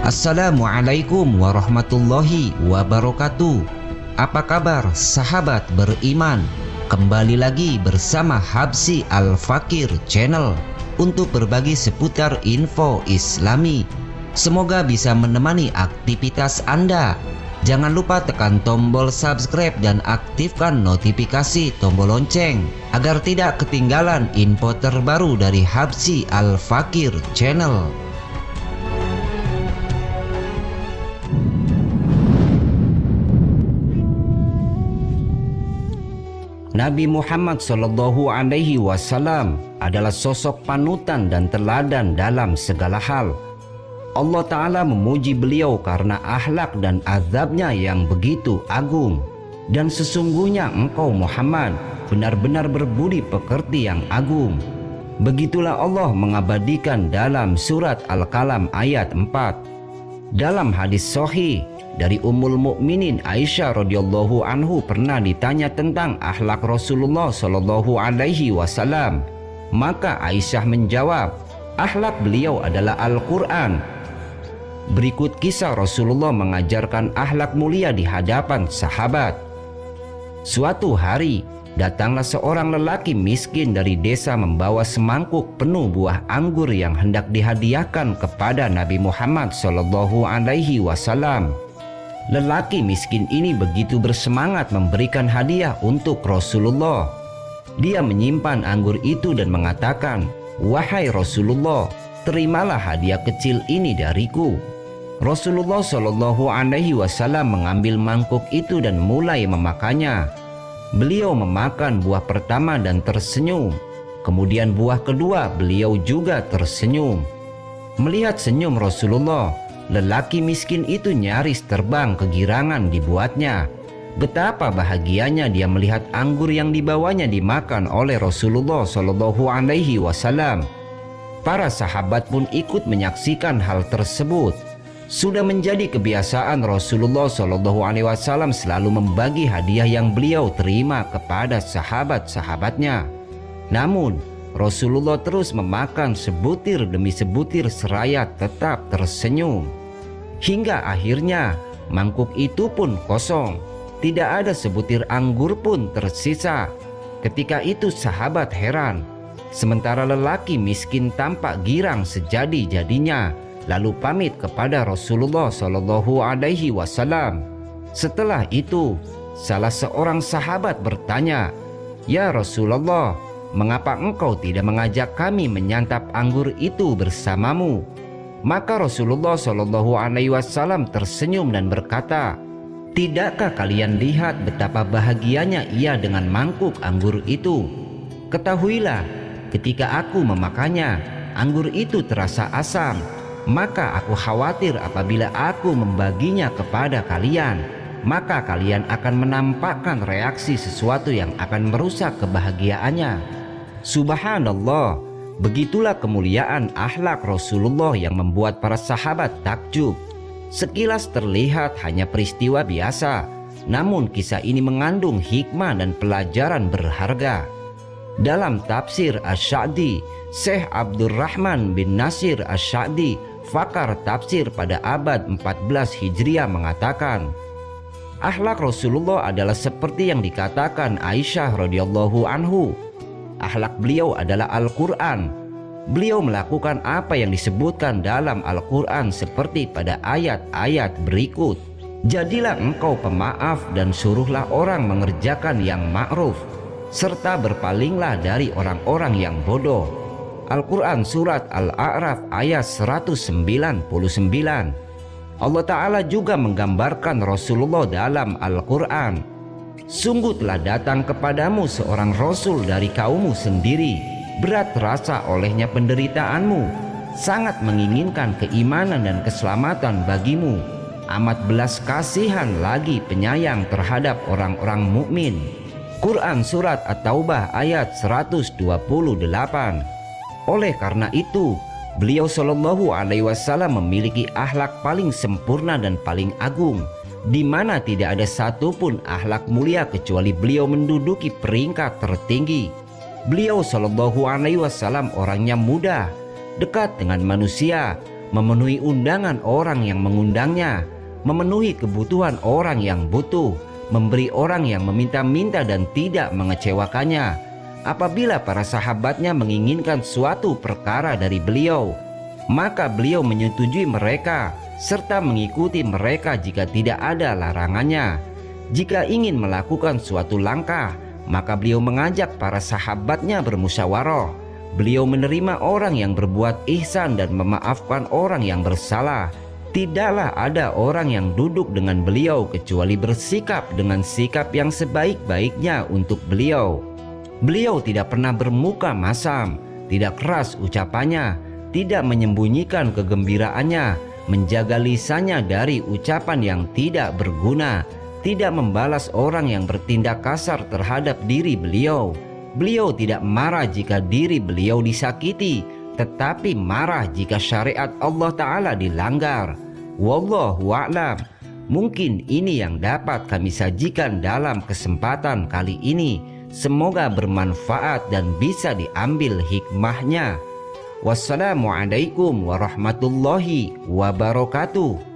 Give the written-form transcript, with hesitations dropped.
Assalamualaikum warahmatullahi wabarakatuh. Apa kabar sahabat beriman? Kembali lagi bersama Habsy Al-Fakir Channel untuk berbagi seputar info Islami. Semoga bisa menemani aktivitas Anda. Jangan lupa tekan tombol subscribe dan aktifkan notifikasi tombol lonceng agar tidak ketinggalan info terbaru dari Habsy Al-Fakir Channel. Nabi Muhammad SAW adalah sosok panutan dan teladan dalam segala hal. Allah Ta'ala memuji beliau karena akhlak dan azabnya yang begitu agung. Dan sesungguhnya engkau Muhammad benar-benar berbudi pekerti yang agung. Begitulah Allah mengabadikan dalam surat Al-Qalam ayat 4. Dalam hadis sahih dari Ummul Mukminin Aisyah radhiyallahu anhu pernah ditanya tentang akhlak Rasulullah sallallahu alaihi wasallam. Maka Aisyah menjawab, akhlak beliau adalah Al-Qur'an. Berikut kisah Rasulullah mengajarkan akhlak mulia di hadapan sahabat. Suatu hari datanglah seorang lelaki miskin dari desa membawa semangkuk penuh buah anggur yang hendak dihadiahkan kepada Nabi Muhammad sallallahu alaihi wasallam. Lelaki miskin ini begitu bersemangat memberikan hadiah untuk Rasulullah. Dia menyimpan anggur itu dan mengatakan, "Wahai Rasulullah, terimalah hadiah kecil ini dariku." Rasulullah Shallallahu Alaihi Wasallam mengambil mangkuk itu dan mulai memakannya. Beliau memakan buah pertama dan tersenyum. Kemudian buah kedua beliau juga tersenyum. Melihat senyum Rasulullah, lelaki miskin itu nyaris terbang kegirangan dibuatnya. Betapa bahagianya dia melihat anggur yang dibawanya dimakan oleh Rasulullah Shallallahu Alaihi Wasallam. Para sahabat pun ikut menyaksikan hal tersebut. Sudah menjadi kebiasaan Rasulullah Shallallahu Alaihi Wasallam selalu membagi hadiah yang beliau terima kepada sahabat-sahabatnya. Namun Rasulullah terus memakan sebutir demi sebutir seraya tetap tersenyum. Hingga akhirnya mangkuk itu pun kosong. Tidak ada sebutir anggur pun tersisa. Ketika itu sahabat heran. Sementara lelaki miskin tampak girang sejadi-jadinya, lalu pamit kepada Rasulullah Shallallahu Alaihi Wasallam. Setelah itu salah seorang sahabat bertanya, "Ya Rasulullah, mengapa engkau tidak mengajak kami menyantap anggur itu bersamamu?" Maka Rasulullah Shallallahu Alaihi Wasallam tersenyum dan berkata, "Tidakkah kalian lihat betapa bahagianya ia dengan mangkuk anggur itu? Ketahuilah, ketika aku memakannya, anggur itu terasa asam. Maka aku khawatir apabila aku membaginya kepada kalian, maka kalian akan menampakkan reaksi sesuatu yang akan merusak kebahagiaannya." Subhanallah, begitulah kemuliaan akhlak Rasulullah yang membuat para sahabat takjub. Sekilas terlihat hanya peristiwa biasa, namun kisah ini mengandung hikmah dan pelajaran berharga. Dalam tafsir Asy-Sya'di, Syekh Abdurrahman bin Nasir Asy-Sya'di, fakar tafsir pada abad 14 Hijriah mengatakan, akhlak Rasulullah adalah seperti yang dikatakan Aisyah radhiyallahu anhu. Akhlak beliau adalah Al-Quran. Beliau melakukan apa yang disebutkan dalam Al-Quran seperti pada ayat-ayat berikut. Jadilah engkau pemaaf dan suruhlah orang mengerjakan yang ma'ruf, serta berpalinglah dari orang-orang yang bodoh. Al-Quran Surat Al-A'raf ayat 199. Allah Ta'ala juga menggambarkan Rasulullah dalam Al-Quran. Sungguh telah datang kepadamu seorang Rasul dari kaummu sendiri. Berat rasa olehnya penderitaanmu. Sangat menginginkan keimanan dan keselamatan bagimu. Amat belas kasihan lagi penyayang terhadap orang-orang mukmin. Quran Surat At-Taubah ayat 128. Oleh karena itu, beliau Shallallahu Alaihi Wasallam memiliki akhlak paling sempurna dan paling agung, di mana tidak ada satupun akhlak mulia kecuali beliau menduduki peringkat tertinggi. Beliau Shallallahu Alaihi Wasallam orangnya mudah, dekat dengan manusia, memenuhi undangan orang yang mengundangnya, memenuhi kebutuhan orang yang butuh, memberi orang yang meminta-minta dan tidak mengecewakannya. Apabila para sahabatnya menginginkan suatu perkara dari beliau, maka beliau menyetujui mereka serta mengikuti mereka jika tidak ada larangannya. Jika ingin melakukan suatu langkah, maka beliau mengajak para sahabatnya bermusyawarah. Beliau menerima orang yang berbuat ihsan dan memaafkan orang yang bersalah. Tidaklah ada orang yang duduk dengan beliau kecuali bersikap dengan sikap yang sebaik-baiknya untuk beliau. Beliau tidak pernah bermuka masam, tidak keras ucapannya, tidak menyembunyikan kegembiraannya, menjaga lisannya dari ucapan yang tidak berguna, tidak membalas orang yang bertindak kasar terhadap diri beliau. Beliau tidak marah jika diri beliau disakiti, tetapi marah jika syariat Allah Ta'ala dilanggar. Wallahu a'lam. Mungkin ini yang dapat kami sajikan dalam kesempatan kali ini. Semoga bermanfaat dan bisa diambil hikmahnya. Wassalamualaikum warahmatullahi wabarakatuh.